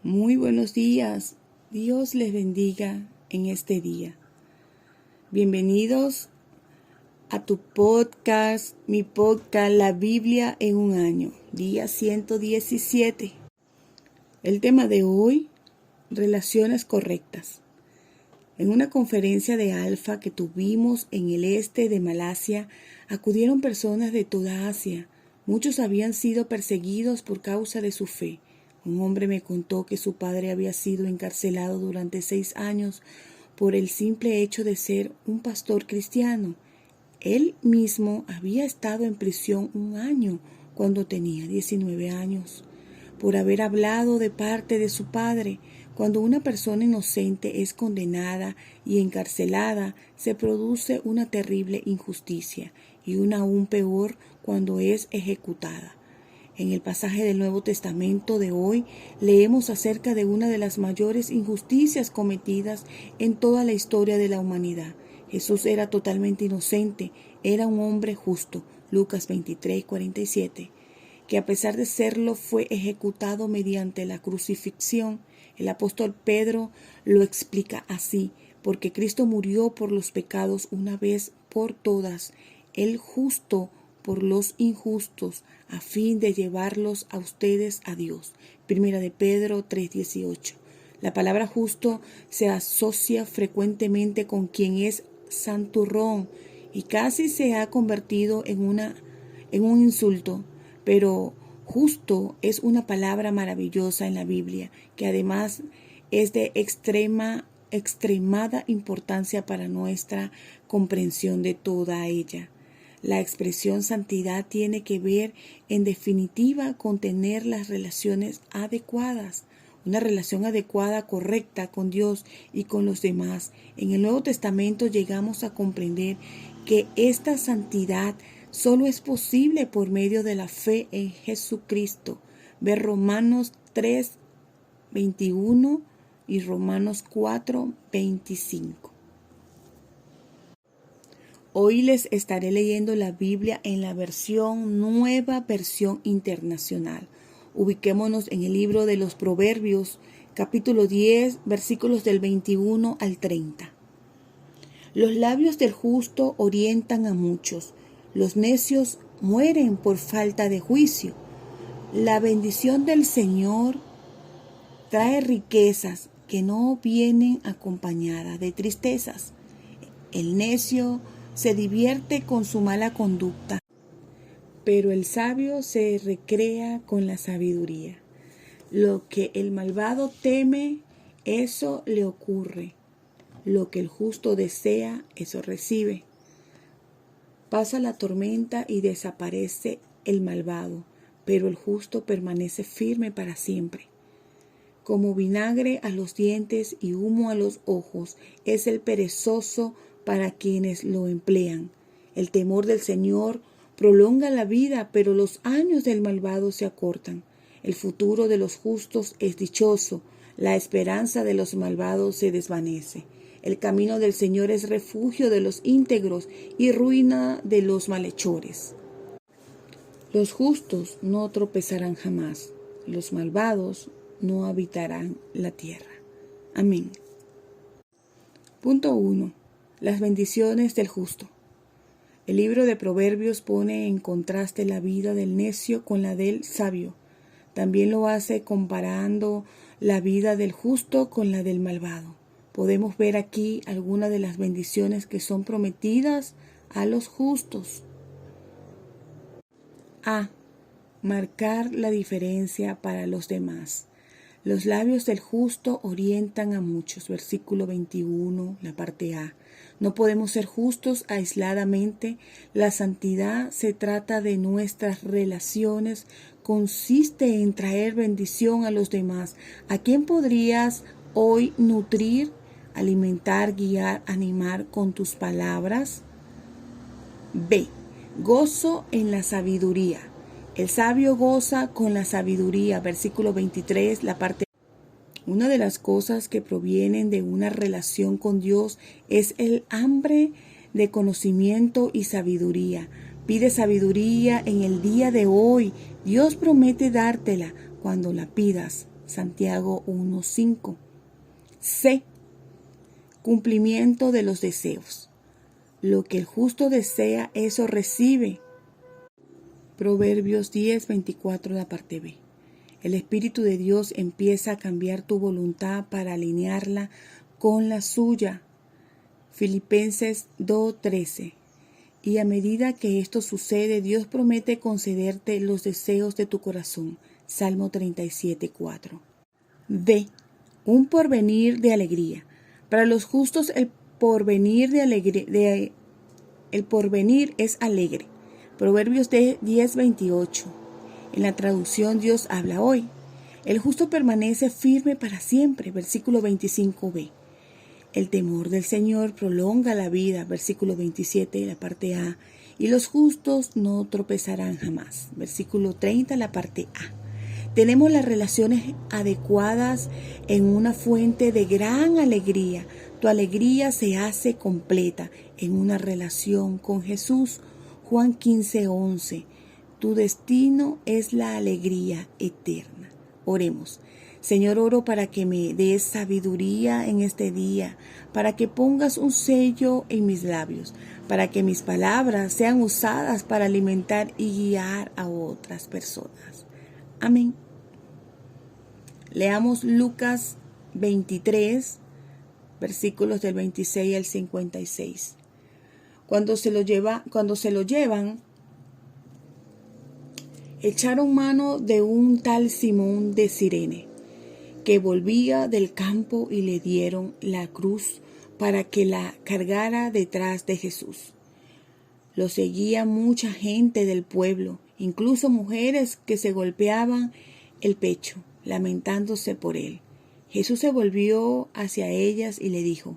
Muy buenos días. Dios les bendiga en este día. Bienvenidos a tu podcast, mi podcast, La Biblia en un año, día 117. El tema de hoy, relaciones correctas. En una conferencia de Alfa que tuvimos en el este de Malasia, acudieron personas de toda Asia. Muchos habían sido perseguidos por causa de su fe. Un hombre me contó que su padre había sido encarcelado durante 6 años por el simple hecho de ser un pastor cristiano. Él mismo había estado en prisión 1 año cuando tenía 19 años, por haber hablado de parte de su padre. Cuando una persona inocente es condenada y encarcelada, se produce una terrible injusticia, y una aún peor cuando es ejecutada. En el pasaje del Nuevo Testamento de hoy leemos acerca de una de las mayores injusticias cometidas en toda la historia de la humanidad. Jesús era totalmente inocente, era un hombre justo, Lucas 23:47, que a pesar de serlo fue ejecutado mediante la crucifixión. El apóstol Pedro lo explica así: porque Cristo murió por los pecados una vez por todas, el justo por los injustos, a fin de llevarlos a ustedes a Dios. Primera de Pedro 3:18. La palabra justo se asocia frecuentemente con quien es santurrón y casi se ha convertido en un insulto, pero justo es una palabra maravillosa en la Biblia, que además es de extremada importancia para nuestra comprensión de toda ella. La expresión santidad tiene que ver, en definitiva, con tener las relaciones adecuadas, una relación adecuada, correcta con Dios y con los demás. En el Nuevo Testamento llegamos a comprender que esta santidad solo es posible por medio de la fe en Jesucristo. Ver Romanos 3:21 y Romanos 4:25. Hoy les estaré leyendo la Biblia en la nueva versión internacional. Ubiquémonos en el libro de los Proverbios, capítulo 10, versículos del 21 al 30. Los labios del justo orientan a muchos, los necios mueren por falta de juicio. La bendición del Señor trae riquezas que no vienen acompañadas de tristezas. El necio se divierte con su mala conducta, pero el sabio se recrea con la sabiduría. Lo que el malvado teme, eso le ocurre. Lo que el justo desea, eso recibe. Pasa la tormenta y desaparece el malvado, pero el justo permanece firme para siempre. Como vinagre a los dientes y humo a los ojos es el perezoso para quienes lo emplean. El temor del Señor prolonga la vida, pero los años del malvado se acortan. El futuro de los justos es dichoso, la esperanza de los malvados se desvanece. El camino del Señor es refugio de los íntegros y ruina de los malhechores. Los justos no tropezarán jamás, los malvados no habitarán la tierra. Amén. Punto 1. Las bendiciones del justo. El libro de Proverbios pone en contraste la vida del necio con la del sabio. También lo hace comparando la vida del justo con la del malvado. Podemos ver aquí algunas de las bendiciones que son prometidas a los justos. A. Marcar la diferencia para los demás. Los labios del justo orientan a muchos. Versículo 21, la parte A. No podemos ser justos aisladamente. La santidad se trata de nuestras relaciones. Consiste en traer bendición a los demás. ¿A quién podrías hoy nutrir, alimentar, guiar, animar con tus palabras? B. Gozo en la sabiduría. El sabio goza con la sabiduría. Versículo 23, la parte. Una de las cosas que provienen de una relación con Dios es el hambre de conocimiento y sabiduría. Pide sabiduría en el día de hoy. Dios promete dártela cuando la pidas. Santiago 1:5. C. Cumplimiento de los deseos. Lo que el justo desea, eso recibe. Proverbios 10:24, la parte B. El Espíritu de Dios empieza a cambiar tu voluntad para alinearla con la suya. Filipenses 2:13. Y a medida que esto sucede, Dios promete concederte los deseos de tu corazón. Salmo 37:4. D. Un porvenir de alegría. Para los justos el porvenir es alegre. Proverbios 10:28. En la traducción Dios habla hoy. El justo permanece firme para siempre. Versículo 25b. El temor del Señor prolonga la vida. Versículo 27, la parte A. Y los justos no tropezarán jamás. Versículo 30, la parte A. Tenemos las relaciones adecuadas en una fuente de gran alegría. Tu alegría se hace completa en una relación con Jesús. Juan 15:11. Tu destino es la alegría eterna. Oremos. Señor, oro para que me des sabiduría en este día, para que pongas un sello en mis labios, para que mis palabras sean usadas para alimentar y guiar a otras personas. Amén. Leamos Lucas 23, versículos del 26 al 56. Cuando se lo llevan, echaron mano de un tal Simón de Cirene, que volvía del campo, y le dieron la cruz para que la cargara detrás de Jesús. Lo seguía mucha gente del pueblo, incluso mujeres que se golpeaban el pecho, lamentándose por él. Jesús se volvió hacia ellas y le dijo: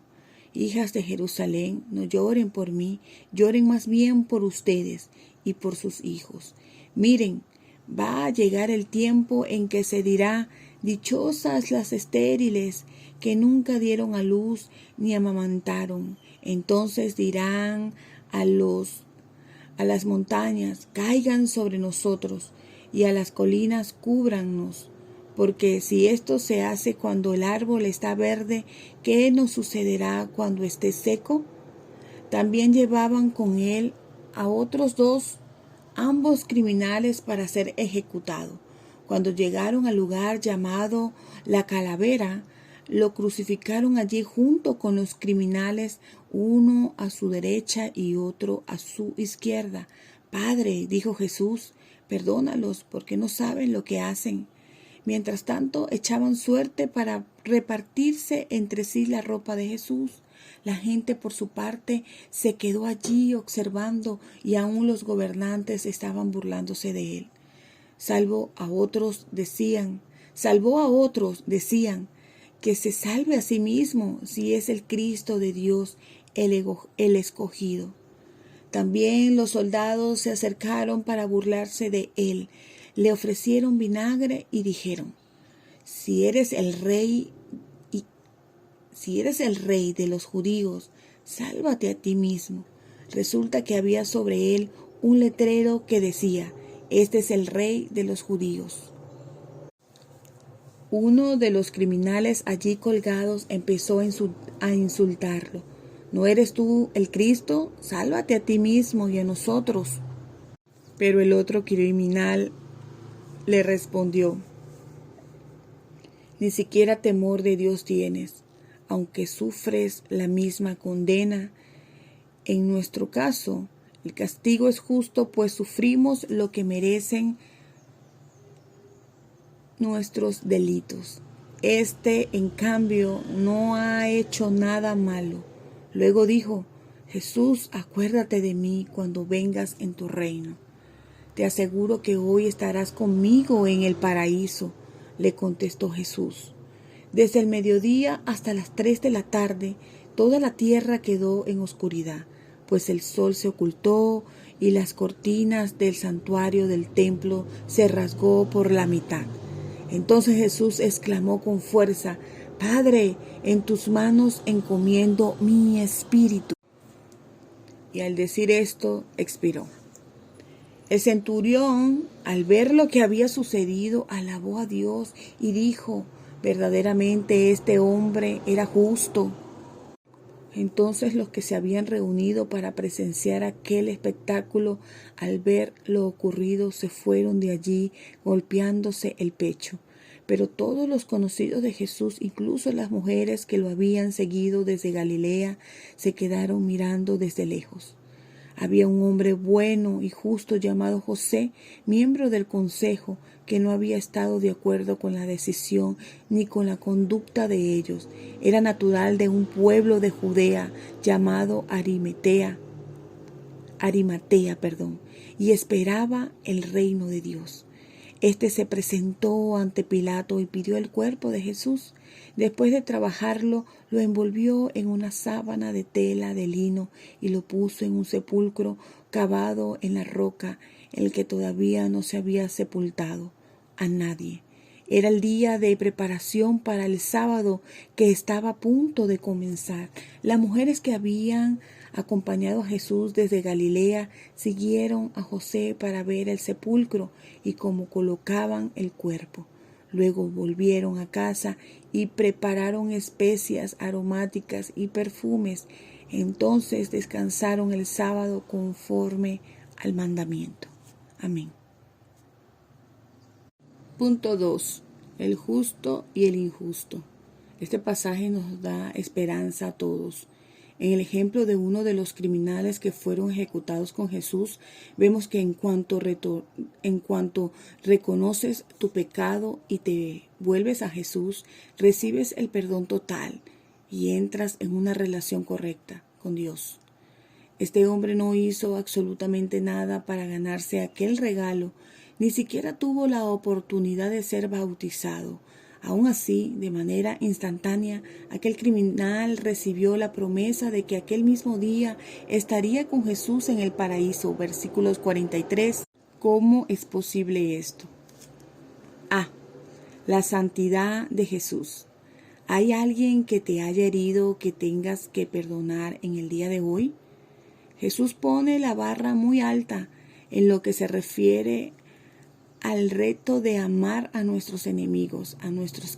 Hijas de Jerusalén, no lloren por mí, lloren más bien por ustedes y por sus hijos. Miren, va a llegar el tiempo en que se dirá: dichosas las estériles que nunca dieron a luz ni amamantaron. Entonces dirán a las montañas: caigan sobre nosotros, y a las colinas cúbrannos. Porque si esto se hace cuando el árbol está verde, ¿qué nos sucederá cuando esté seco? También llevaban con él a otros dos, ambos criminales, para ser ejecutados. Cuando llegaron al lugar llamado La Calavera, lo crucificaron allí junto con los criminales, uno a su derecha y otro a su izquierda. Padre, dijo Jesús, perdónalos, porque no saben lo que hacen. Mientras tanto, echaban suerte para repartirse entre sí la ropa de Jesús. La gente, por su parte, se quedó allí observando, y aún los gobernantes estaban burlándose de él. Salvó a otros, decían, que se salve a sí mismo si es el Cristo de Dios, el escogido. También los soldados se acercaron para burlarse de él. Le ofrecieron vinagre y dijeron: si eres el rey de los judíos, sálvate a ti mismo. Resulta que había sobre él un letrero que decía: este es el rey de los judíos. Uno de los criminales allí colgados empezó a insultarlo: ¿no eres tú el Cristo? Sálvate a ti mismo y a nosotros. Pero el otro criminal le respondió: ni siquiera temor de Dios tienes, aunque sufres la misma condena. En nuestro caso, el castigo es justo, pues sufrimos lo que merecen nuestros delitos. Este, en cambio, no ha hecho nada malo. Luego dijo: Jesús, acuérdate de mí cuando vengas en tu reino. Te aseguro que hoy estarás conmigo en el paraíso, le contestó Jesús. Desde el mediodía hasta las 3 de la tarde, toda la tierra quedó en oscuridad, pues el sol se ocultó y las cortinas del santuario del templo se rasgó por la mitad. Entonces Jesús exclamó con fuerza: Padre, en tus manos encomiendo mi espíritu. Y al decir esto, expiró. El centurión, al ver lo que había sucedido, alabó a Dios y dijo, verdaderamente este hombre era justo. Entonces los que se habían reunido para presenciar aquel espectáculo, al ver lo ocurrido, se fueron de allí golpeándose el pecho. Pero todos los conocidos de Jesús, incluso las mujeres que lo habían seguido desde Galilea, se quedaron mirando desde lejos. Había un hombre bueno y justo llamado José, miembro del consejo, que no había estado de acuerdo con la decisión ni con la conducta de ellos. Era natural de un pueblo de Judea llamado Arimatea, y esperaba el reino de Dios. Este se presentó ante Pilato y pidió el cuerpo de Jesús. Después de trabajarlo, lo envolvió en una sábana de tela de lino y lo puso en un sepulcro cavado en la roca, en el que todavía no se había sepultado a nadie. Era el día de preparación para el sábado que estaba a punto de comenzar. Las mujeres que habían acompañado a Jesús desde Galilea siguieron a José para ver el sepulcro y cómo colocaban el cuerpo. Luego volvieron a casa y prepararon especias aromáticas y perfumes. Entonces descansaron el sábado conforme al mandamiento. Amén. Punto 2. El justo y el injusto. Este pasaje nos da esperanza a todos. En el ejemplo de uno de los criminales que fueron ejecutados con Jesús, vemos que en cuanto reconoces tu pecado y te vuelves a Jesús, recibes el perdón total y entras en una relación correcta con Dios. Este hombre no hizo absolutamente nada para ganarse aquel regalo, ni siquiera tuvo la oportunidad de ser bautizado. Aún así, de manera instantánea, aquel criminal recibió la promesa de que aquel mismo día estaría con Jesús en el paraíso. Versículos 43. ¿Cómo es posible esto? A. La santidad de Jesús. ¿Hay alguien que te haya herido que tengas que perdonar en el día de hoy? Jesús pone la barra muy alta en lo que se refiere al reto de amar a nuestros enemigos, a nuestros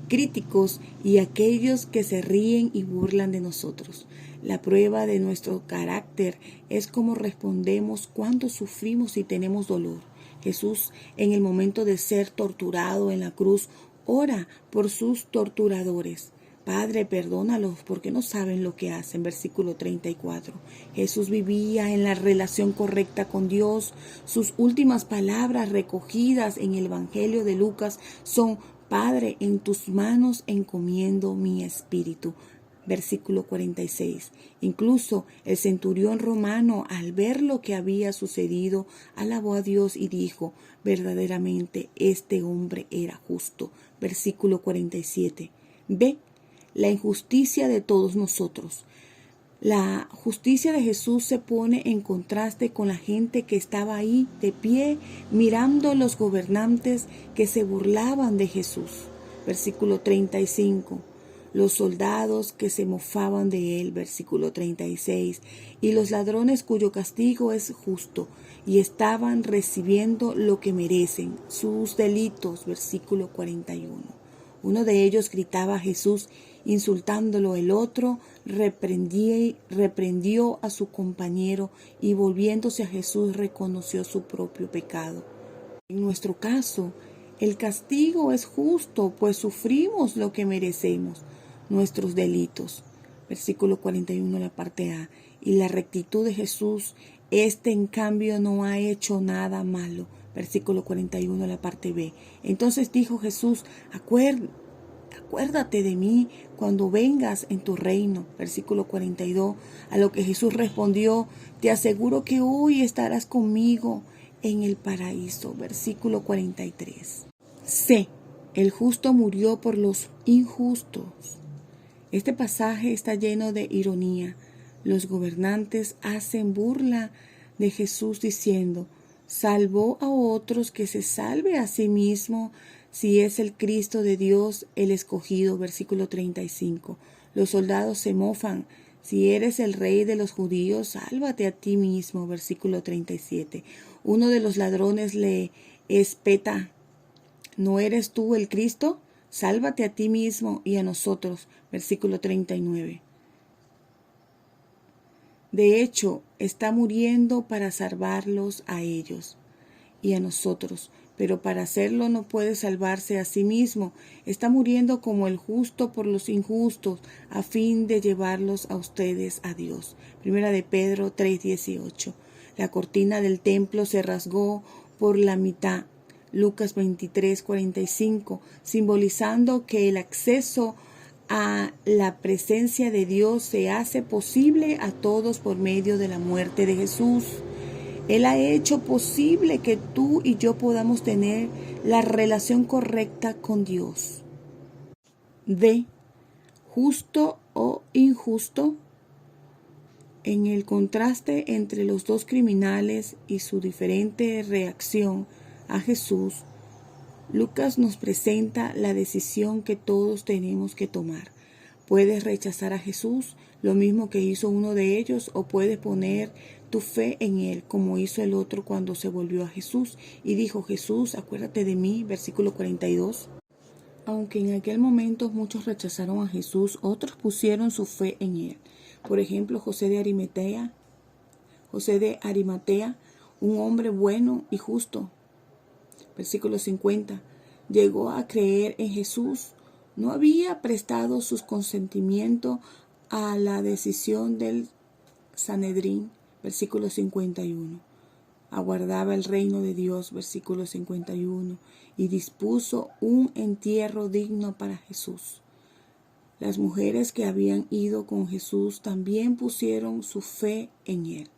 críticos y a aquellos que se ríen y burlan de nosotros. La prueba de nuestro carácter es cómo respondemos cuando sufrimos y tenemos dolor. Jesús, en el momento de ser torturado en la cruz, ora por sus torturadores. Padre, perdónalos porque no saben lo que hacen. Versículo 34. Jesús vivía en la relación correcta con Dios. Sus últimas palabras recogidas en el Evangelio de Lucas son: Padre, en tus manos encomiendo mi espíritu. Versículo 46. Incluso el centurión romano, al ver lo que había sucedido, alabó a Dios y dijo: verdaderamente este hombre era justo. Versículo 47. Ve la injusticia de todos nosotros. La justicia de Jesús se pone en contraste con la gente que estaba ahí de pie mirando a los gobernantes que se burlaban de Jesús. Versículo 35. Los soldados que se mofaban de él, versículo 36, y los ladrones cuyo castigo es justo, y estaban recibiendo lo que merecen, sus delitos, versículo 41. Uno de ellos gritaba a Jesús, insultándolo. El otro reprendió a su compañero y volviéndose a Jesús reconoció su propio pecado. En nuestro caso, el castigo es justo, pues sufrimos lo que merecemos, nuestros delitos. Versículo 41, la parte A. Y la rectitud de Jesús, en cambio no ha hecho nada malo. Versículo 41, la parte B. Entonces dijo Jesús: acuérdate de mí cuando vengas en tu reino. Versículo 42. A lo que Jesús respondió: te aseguro que hoy estarás conmigo en el paraíso. Versículo 43. C. El justo murió por los injustos. Este pasaje está lleno de ironía. Los gobernantes hacen burla de Jesús diciendo: salvó a otros, que se salve a sí mismo si es el Cristo de Dios, el escogido. Versículo 35. Los soldados se mofan: Si eres el rey de los judíos, sálvate a ti mismo. Versículo 37. Uno de los ladrones le espeta: ¿no eres tú el Cristo? Sálvate a ti mismo y a nosotros. Versículo 39. De hecho, está muriendo para salvarlos a ellos y a nosotros, pero para hacerlo no puede salvarse a sí mismo. Está muriendo como el justo por los injustos, a fin de llevarlos a ustedes a Dios. Primera de Pedro 3:18. La cortina del templo se rasgó por la mitad. Lucas 23:45, simbolizando que el acceso a la presencia de Dios se hace posible a todos por medio de la muerte de Jesús. Él ha hecho posible que tú y yo podamos tener la relación correcta con Dios. D. Justo o injusto. En el contraste entre los dos criminales y su diferente reacción a Jesús, Lucas nos presenta la decisión que todos tenemos que tomar. Puedes rechazar a Jesús, lo mismo que hizo uno de ellos, o puedes poner tu fe en Él, como hizo el otro cuando se volvió a Jesús y dijo: Jesús, acuérdate de mí. Versículo 42. Aunque en aquel momento muchos rechazaron a Jesús, otros pusieron su fe en Él. Por ejemplo, José de Arimatea, un hombre bueno y justo. Versículo 50. Llegó a creer en Jesús. No había prestado su consentimiento a la decisión del Sanedrín. Versículo 51. Aguardaba el reino de Dios. Versículo 51. Y dispuso un entierro digno para Jesús. Las mujeres que habían ido con Jesús también pusieron su fe en Él.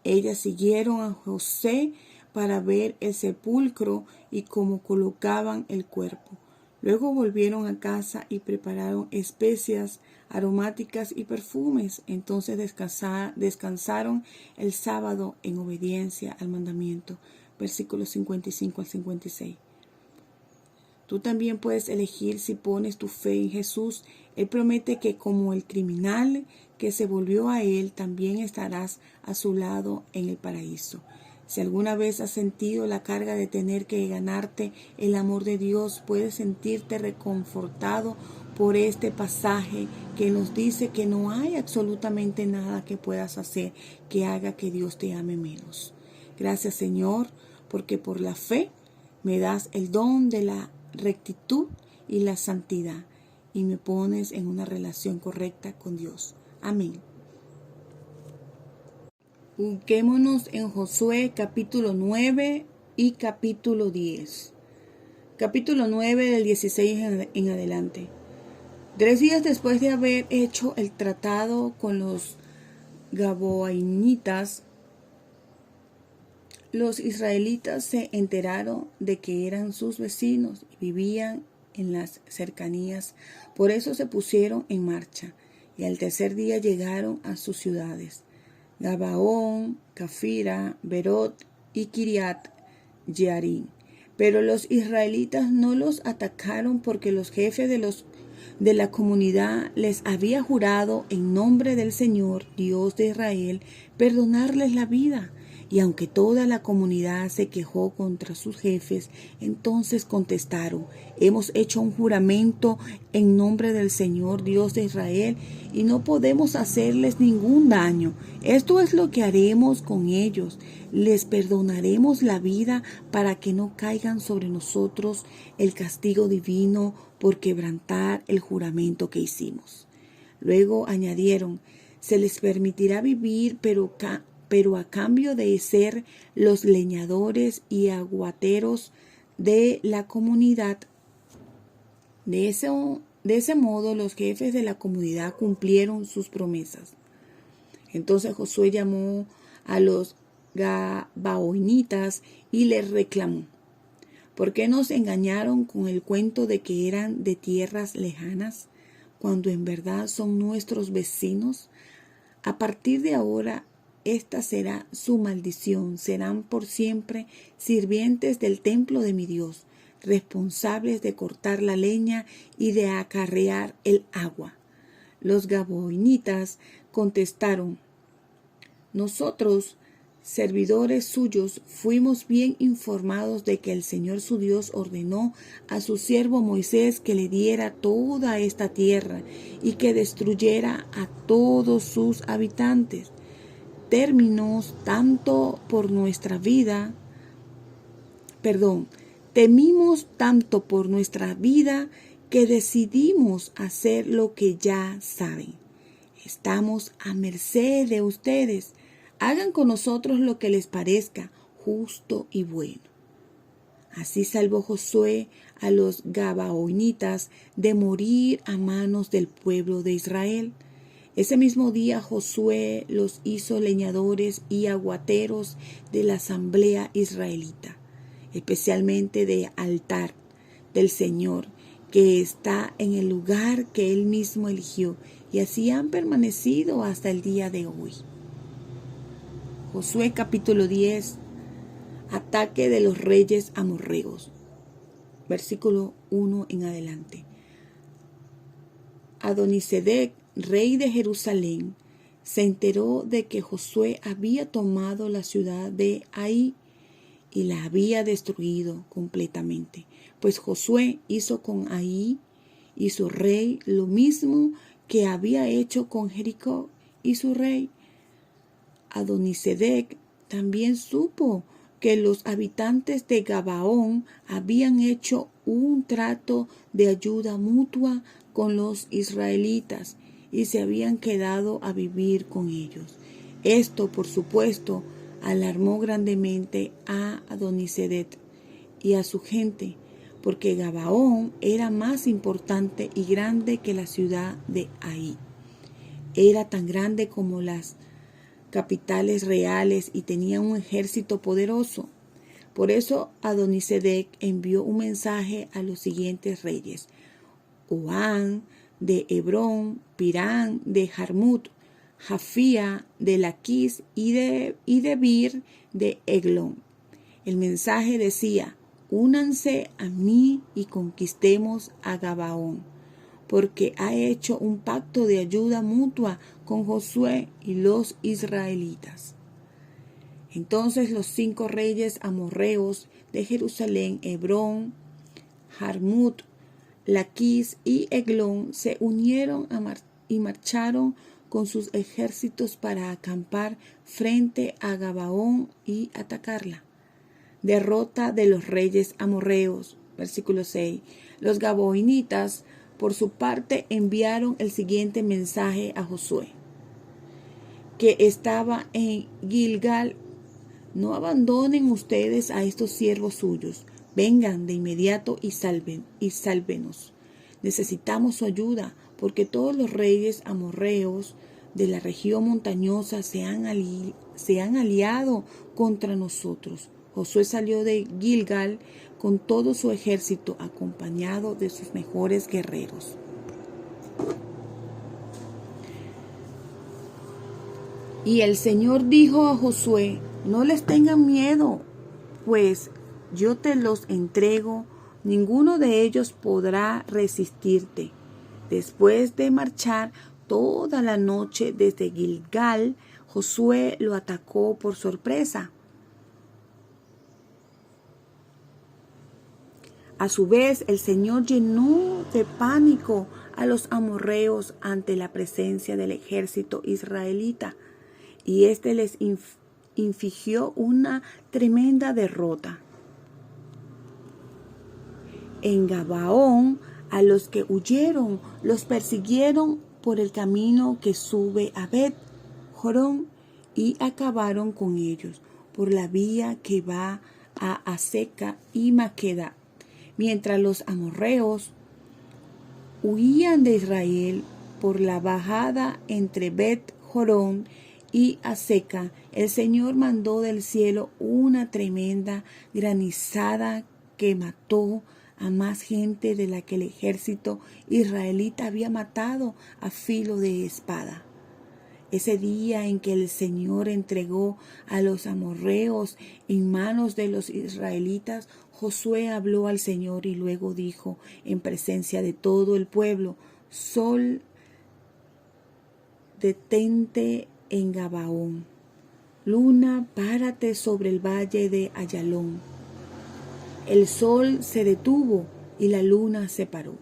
Ellas siguieron a José para ver el sepulcro y cómo colocaban el cuerpo. Luego volvieron a casa y prepararon especias aromáticas y perfumes. Entonces descansaron el sábado en obediencia al mandamiento. Versículos 55 al 56. Tú también puedes elegir si pones tu fe en Jesús. Él promete que como el criminal que se volvió a Él, también estarás a su lado en el paraíso. Si alguna vez has sentido la carga de tener que ganarte el amor de Dios, puedes sentirte reconfortado por este pasaje que nos dice que no hay absolutamente nada que puedas hacer que haga que Dios te ame menos. Gracias, Señor, porque por la fe me das el don de la rectitud y la santidad y me pones en una relación correcta con Dios. Amén. Ubiquémonos en Josué capítulo 9 y capítulo 10. Capítulo 9 del 16 en adelante. 3 días después de haber hecho el tratado con los gabaonitas, los israelitas se enteraron de que eran sus vecinos y vivían en las cercanías. Por eso se pusieron en marcha y al tercer día llegaron a sus ciudades: Gabaón, Cafira, Berot y Kiriat Jearim. Pero los israelitas no los atacaron porque los jefes de la comunidad les había jurado en nombre del Señor, Dios de Israel, perdonarles la vida. Y aunque toda la comunidad se quejó contra sus jefes, entonces contestaron: hemos hecho un juramento en nombre del Señor Dios de Israel y no podemos hacerles ningún daño. Esto es lo que haremos con ellos. Les perdonaremos la vida para que no caigan sobre nosotros el castigo divino por quebrantar el juramento que hicimos. Luego añadieron: se les permitirá vivir, pero a cambio de ser los leñadores y aguateros de la comunidad. De ese modo, los jefes de la comunidad cumplieron sus promesas. Entonces Josué llamó a los gabaonitas y les reclamó: ¿por qué nos engañaron con el cuento de que eran de tierras lejanas, cuando en verdad son nuestros vecinos? A partir de ahora, esta será su maldición. Serán por siempre sirvientes del templo de mi Dios, responsables de cortar la leña y de acarrear el agua. Los gabaonitas contestaron: nosotros, servidores suyos, fuimos bien informados de que el Señor su Dios ordenó a su siervo Moisés que le diera toda esta tierra y que destruyera a todos sus habitantes. Temimos tanto por nuestra vida que decidimos hacer lo que ya saben. Estamos a merced de ustedes. Hagan con nosotros lo que les parezca justo y bueno. Así salvó Josué a los gabaonitas de morir a manos del pueblo de Israel. Ese mismo día Josué los hizo leñadores y aguateros de la asamblea israelita, especialmente del altar del Señor, que está en el lugar que él mismo eligió, y así han permanecido hasta el día de hoy. Josué capítulo 10, ataque de los reyes amorreos, versículo 1 en adelante. Adonisedec, rey de Jerusalén, se enteró de que Josué había tomado la ciudad de Ai y la había destruido completamente, pues Josué hizo con Ai y su rey lo mismo que había hecho con Jericó y su rey. Adonisedec también supo que los habitantes de Gabaón habían hecho un trato de ayuda mutua con los israelitas y se habían quedado a vivir con ellos. Esto, por supuesto, alarmó grandemente a Adonisedec y a su gente, porque Gabaón era más importante y grande que la ciudad de Ai. Era tan grande como las capitales reales y tenía un ejército poderoso. Por eso Adonisedec envió un mensaje a los siguientes reyes: Oán de Hebrón, Pirán de Jarmut, Jafía de Laquis y Debir de Eglón. El mensaje decía: únanse a mí y conquistemos a Gabaón, porque ha hecho un pacto de ayuda mutua con Josué y los israelitas. Entonces los 5 reyes amorreos de Jerusalén, Hebrón, Jarmut, Laquis y Eglón se unieron y marcharon con sus ejércitos para acampar frente a Gabaón y atacarla. Derrota de los reyes amorreos. Versículo 6. Los gabaonitas, por su parte, enviaron el siguiente mensaje a Josué, que estaba en Gilgal: no abandonen ustedes a estos siervos suyos. Vengan de inmediato y sálvenos. Necesitamos su ayuda, porque todos los reyes amorreos de la región montañosa se han aliado contra nosotros. Josué salió de Gilgal con todo su ejército, acompañado de sus mejores guerreros. Y el Señor dijo a Josué: no les tengan miedo, pues yo te los entrego, ninguno de ellos podrá resistirte. Después de marchar toda la noche desde Gilgal, Josué lo atacó por sorpresa. A su vez, el Señor llenó de pánico a los amorreos ante la presencia del ejército israelita, y éste les infligió una tremenda derrota. En Gabaón, a los que huyeron, los persiguieron por el camino que sube a Bet-Jorón y acabaron con ellos por la vía que va a Aseca y Maqueda. Mientras los amorreos huían de Israel por la bajada entre Bet-Jorón y Aseca, el Señor mandó del cielo una tremenda granizada que mató a más gente de la que el ejército israelita había matado a filo de espada. Ese día en que el Señor entregó a los amorreos en manos de los israelitas, Josué habló al Señor y luego dijo en presencia de todo el pueblo: detente en Gabaón. Luna, párate sobre el valle de Ayalón. El sol se detuvo y la luna se paró,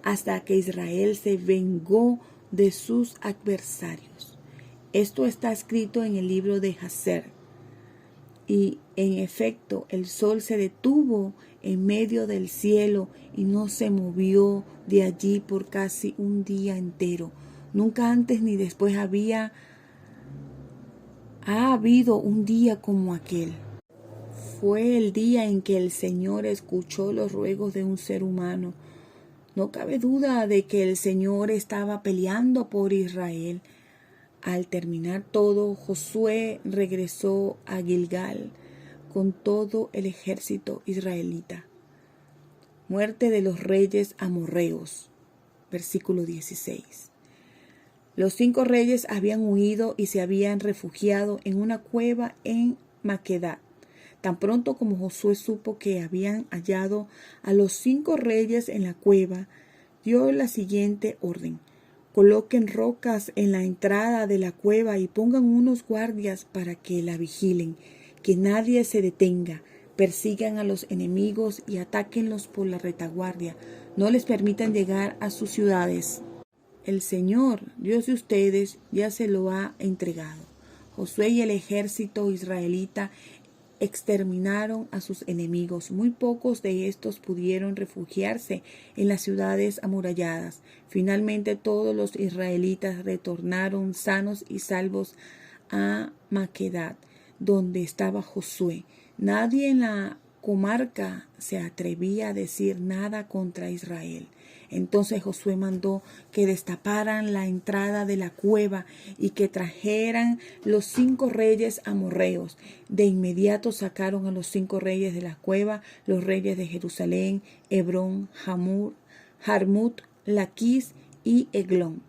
hasta que Israel se vengó de sus adversarios. Esto está escrito en el libro de Jacer. Y en efecto, el sol se detuvo en medio del cielo y no se movió de allí por casi un día entero. Nunca antes ni después ha habido un día como aquel. Fue el día en que el Señor escuchó los ruegos de un ser humano. No cabe duda de que el Señor estaba peleando por Israel. Al terminar todo, Josué regresó a Gilgal con todo el ejército israelita. Muerte de los reyes amorreos. Versículo 16. Los 5 reyes habían huido y se habían refugiado en una cueva en Maqueda. Tan pronto como Josué supo que habían hallado a los 5 reyes en la cueva, dio la siguiente orden: coloquen rocas en la entrada de la cueva y pongan unos guardias para que la vigilen, que nadie se detenga, persigan a los enemigos y atáquenlos por la retaguardia, no les permitan llegar a sus ciudades. El Señor, Dios de ustedes, ya se lo ha entregado. Josué y el ejército israelita exterminaron a sus enemigos. Muy pocos de estos pudieron refugiarse en las ciudades amuralladas. Finalmente todos los israelitas retornaron sanos y salvos a Maqueda, donde estaba Josué. Nadie en la comarca se atrevía a decir nada contra Israel. Entonces Josué mandó que destaparan la entrada de la cueva y que trajeran los 5 reyes amorreos. De inmediato sacaron a los 5 reyes de la cueva, los reyes de Jerusalén, Hebrón, Jarmut, Laquis y Eglón.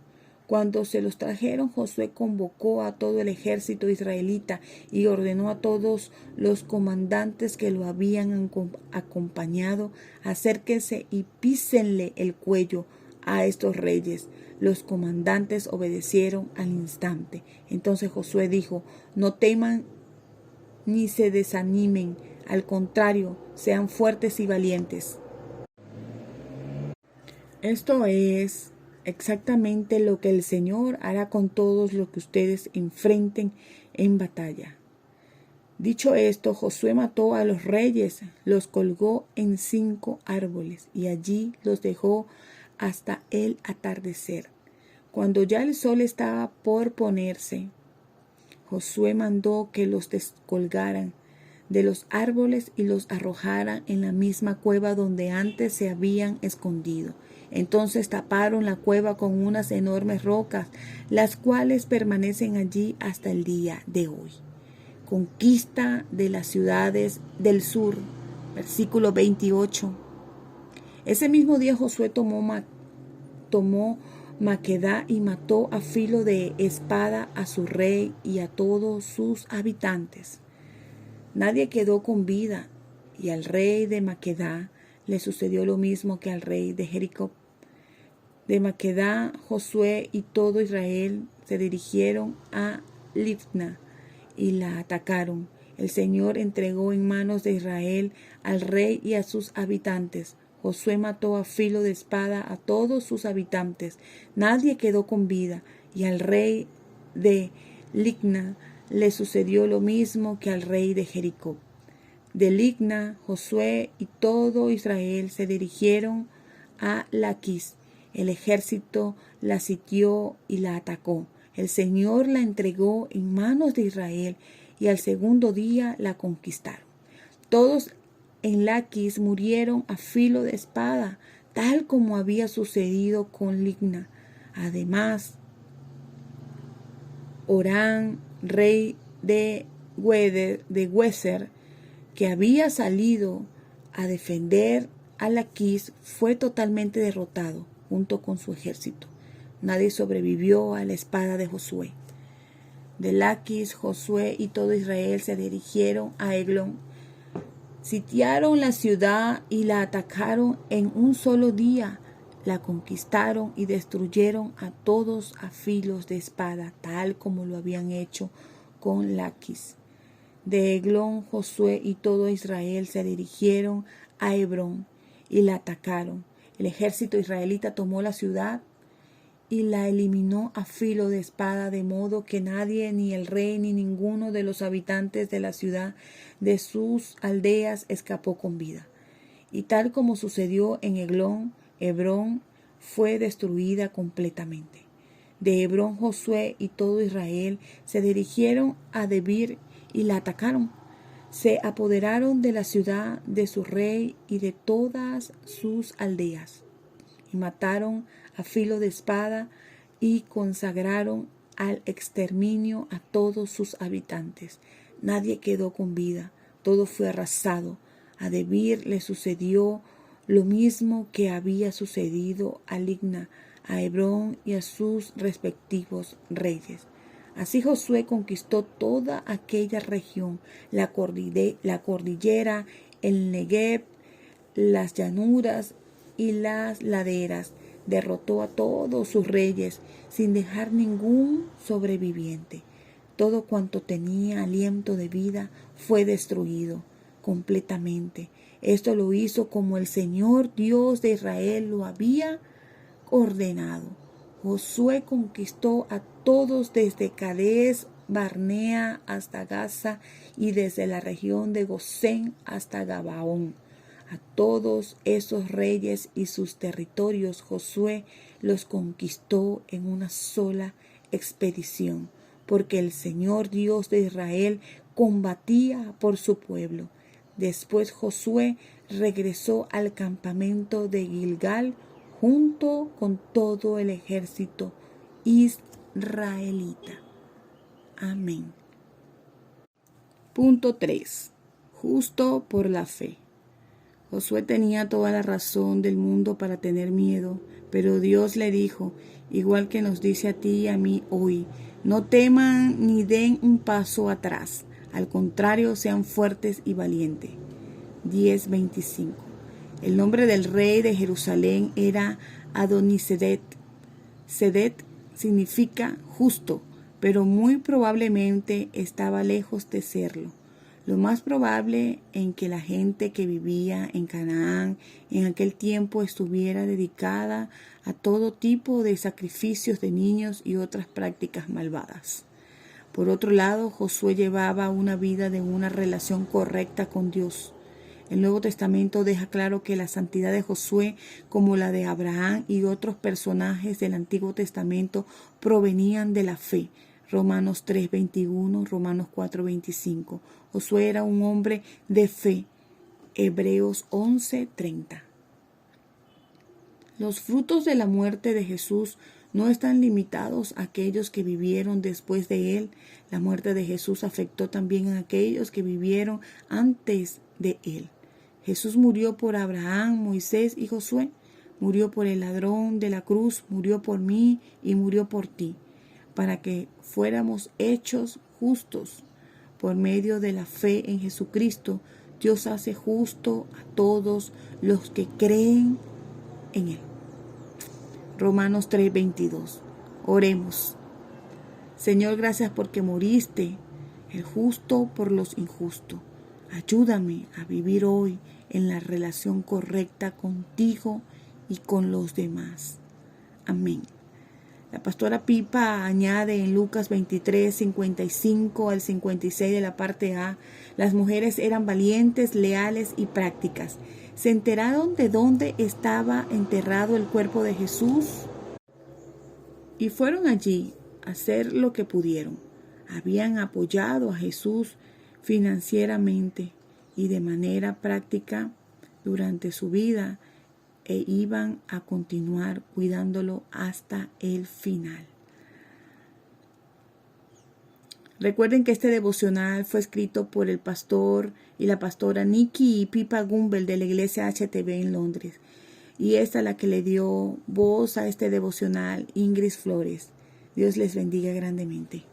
Cuando se los trajeron, Josué convocó a todo el ejército israelita y ordenó a todos los comandantes que lo habían acompañado: acérquense y písenle el cuello a estos reyes. Los comandantes obedecieron al instante. Entonces Josué dijo: no teman ni se desanimen, al contrario, sean fuertes y valientes. Esto es exactamente lo que el Señor hará con todos los que ustedes enfrenten en batalla. Dicho esto, Josué mató a los reyes, los colgó en 5 árboles y allí los dejó hasta el atardecer. Cuando ya el sol estaba por ponerse, Josué mandó que los descolgaran de los árboles y los arrojaran en la misma cueva donde antes se habían escondido. Entonces taparon la cueva con unas enormes rocas, las cuales permanecen allí hasta el día de hoy. Conquista de las ciudades del sur. Versículo 28. Ese mismo día Josué tomó Maqueda y mató a filo de espada a su rey y a todos sus habitantes. Nadie quedó con vida, y al rey de Maqueda le sucedió lo mismo que al rey de Jericó. De Maqueda, Josué y todo Israel se dirigieron a Libna y la atacaron. El Señor entregó en manos de Israel al rey y a sus habitantes. Josué mató a filo de espada a todos sus habitantes. Nadie quedó con vida, y al rey de Libna le sucedió lo mismo que al rey de Jericó. De Libna, Josué y todo Israel se dirigieron a Laquis. El ejército la sitió y la atacó. El Señor la entregó en manos de Israel y al segundo día la conquistaron. Todos en Laquis murieron a filo de espada, tal como había sucedido con Libna. Además, Orán, rey de Gezer, que había salido a defender a Laquis, fue totalmente derrotado junto con su ejército. Nadie sobrevivió a la espada de Josué. De Laquis, Josué y todo Israel se dirigieron a Eglón. Sitiaron la ciudad y la atacaron en un solo día. la conquistaron y destruyeron a todos a filos de espada, tal como lo habían hecho con Laquis. De Eglón, Josué y todo Israel se dirigieron a Hebrón y la atacaron. El ejército israelita tomó la ciudad y la eliminó a filo de espada, de modo que nadie, ni el rey, ni ninguno de los habitantes de la ciudad, de sus aldeas, escapó con vida. Y tal como sucedió en Eglón, Hebrón fue destruida completamente. De Hebrón, Josué y todo Israel se dirigieron a Debir y la atacaron. Se apoderaron de la ciudad, de su rey y de todas sus aldeas, y mataron a filo de espada y consagraron al exterminio a todos sus habitantes. Nadie quedó con vida, todo fue arrasado. A Debir le sucedió lo mismo que había sucedido a Libna, a Hebrón y a sus respectivos reyes. Así Josué conquistó toda aquella región, la cordillera, el Negev, las llanuras y las laderas. Derrotó a todos sus reyes sin dejar ningún sobreviviente. Todo cuanto tenía aliento de vida fue destruido completamente. Esto lo hizo como el Señor Dios de Israel lo había ordenado. Josué conquistó a todos desde Cades Barnea hasta Gaza y desde la región de Gosén hasta Gabaón. A todos esos reyes y sus territorios Josué los conquistó en una sola expedición, porque el Señor Dios de Israel combatía por su pueblo. Después Josué regresó al campamento de Gilgal junto con todo el ejército israelita. Amén. Punto 3. Justo por la fe. Josué tenía toda la razón del mundo para tener miedo, pero Dios le dijo, igual que nos dice a ti y a mí hoy, no teman ni den un paso atrás, al contrario sean fuertes y valientes. 10:25. El nombre del rey de Jerusalén era Adonisedec. Sedec significa justo, pero muy probablemente estaba lejos de serlo. Lo más probable en que la gente que vivía en Canaán en aquel tiempo estuviera dedicada a todo tipo de sacrificios de niños y otras prácticas malvadas. Por otro lado, Josué llevaba una vida de una relación correcta con Dios. El Nuevo Testamento deja claro que la santidad de Josué, como la de Abraham y otros personajes del Antiguo Testamento, provenían de la fe. Romanos 3:21, Romanos 4:25. Josué era un hombre de fe. Hebreos 11:30. Los frutos de la muerte de Jesús no están limitados a aquellos que vivieron después de él. La muerte de Jesús afectó también a aquellos que vivieron antes de él. Jesús murió por Abraham, Moisés y Josué. Murió por el ladrón de la cruz, murió por mí y murió por ti, para que fuéramos hechos justos. Por medio de la fe en Jesucristo, Dios hace justo a todos los que creen en Él. Romanos 3:22. Oremos. Señor, gracias porque moriste, el justo por los injustos. Ayúdame a vivir hoy en la relación correcta contigo y con los demás. Amén. La pastora Pipa añade en Lucas 23, 55 al 56 de la parte A, las mujeres eran valientes, leales y prácticas. ¿Se enteraron de dónde estaba enterrado el cuerpo de Jesús? Y fueron allí a hacer lo que pudieron. Habían apoyado a Jesús financieramente y de manera práctica durante su vida, e iban a continuar cuidándolo hasta el final. Recuerden que este devocional fue escrito por el pastor y la pastora Nikki y Pipa Gumbel de la iglesia HTB en Londres. Y esta es la que le dio voz a este devocional, Ingrid Flores. Dios les bendiga grandemente.